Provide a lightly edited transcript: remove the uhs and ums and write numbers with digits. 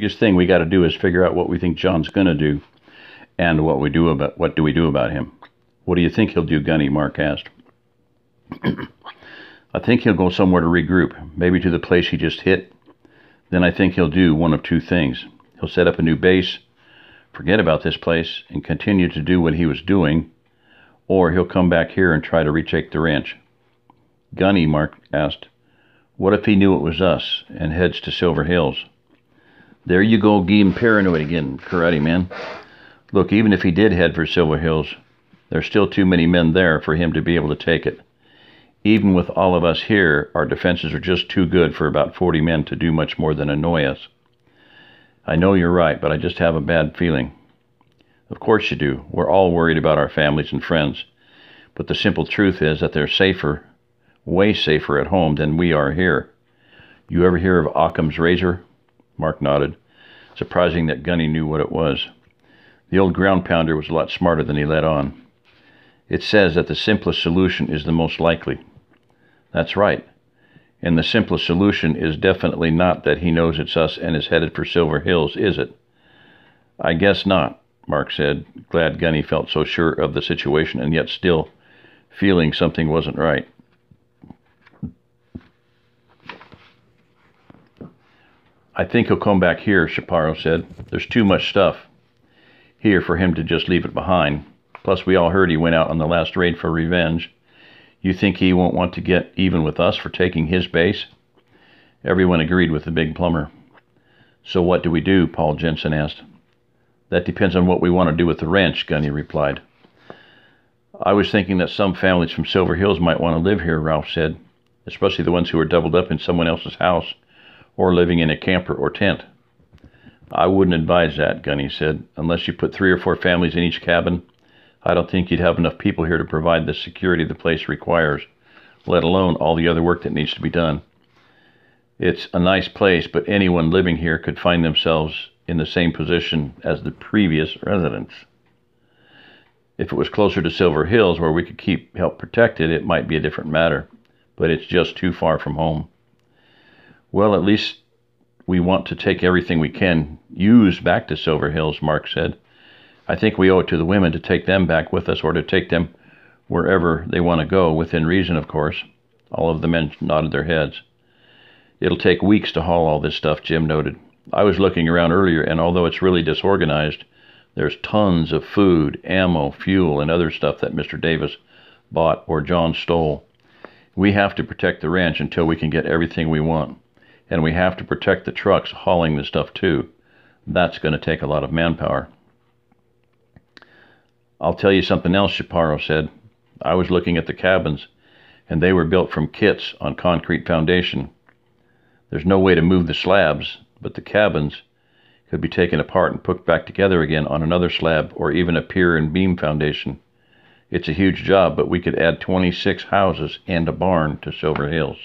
Biggest thing we got to do is figure out what we think John's going to do and what do we do about him. What do you think he'll do, Gunny? Mark asked. I think he'll go somewhere to regroup, maybe to the place he just hit. Then I think he'll do one of two things. He'll set up a new base, forget about this place, and continue to do what he was doing, or he'll come back here and try to retake the ranch. Gunny, Mark asked, what if he knew it was us and heads to Silver Hills? There you go, being paranoid again, Karate Man. Look, even if he did head for Silver Hills, there's still too many men there for him to be able to take it. Even with all of us here, our defenses are just too good for about 40 men to do much more than annoy us. I know you're right, but I just have a bad feeling. Of course you do. We're all worried about our families and friends. But the simple truth is that they're safer, way safer at home than we are here. You ever hear of Occam's razor? Mark nodded, surprising that Gunny knew what it was. The old ground pounder was a lot smarter than he let on. It says that the simplest solution is the most likely. That's right. And the simplest solution is definitely not that he knows it's us and is headed for Silver Hills, is it? I guess not, Mark said, glad Gunny felt so sure of the situation and yet still feeling something wasn't right. I think he'll come back here, Chaparro said. There's too much stuff here for him to just leave it behind. Plus, we all heard he went out on the last raid for revenge. You think he won't want to get even with us for taking his base? Everyone agreed with the big plumber. So what do we do? Paul Jensen asked. That depends on what we want to do with the ranch, Gunny replied. I was thinking that some families from Silver Hills might want to live here, Ralph said, especially the ones who are doubled up in someone else's house or living in a camper or tent. I wouldn't advise that, Gunny said. Unless you put 3 or 4 families in each cabin, I don't think you'd have enough people here to provide the security the place requires, let alone all the other work that needs to be done. It's a nice place, but anyone living here could find themselves in the same position as the previous residents. If it was closer to Silver Hills where we could help protected, it might be a different matter, but it's just too far from home. Well, at least we want to take everything we can use back to Silver Hills, Mark said. I think we owe it to the women to take them back with us or to take them wherever they want to go, within reason, of course. All of the men nodded their heads. It'll take weeks to haul all this stuff, Jim noted. I was looking around earlier, and although it's really disorganized, there's tons of food, ammo, fuel, and other stuff that Mr. Davis bought or John stole. We have to protect the ranch until we can get everything we want. And we have to protect the trucks hauling the stuff too. That's going to take a lot of manpower. I'll tell you something else, Chaparro said. I was looking at the cabins, and they were built from kits on concrete foundation. There's no way to move the slabs, but the cabins could be taken apart and put back together again on another slab or even a pier and beam foundation. It's a huge job, but we could add 26 houses and a barn to Silver Hills.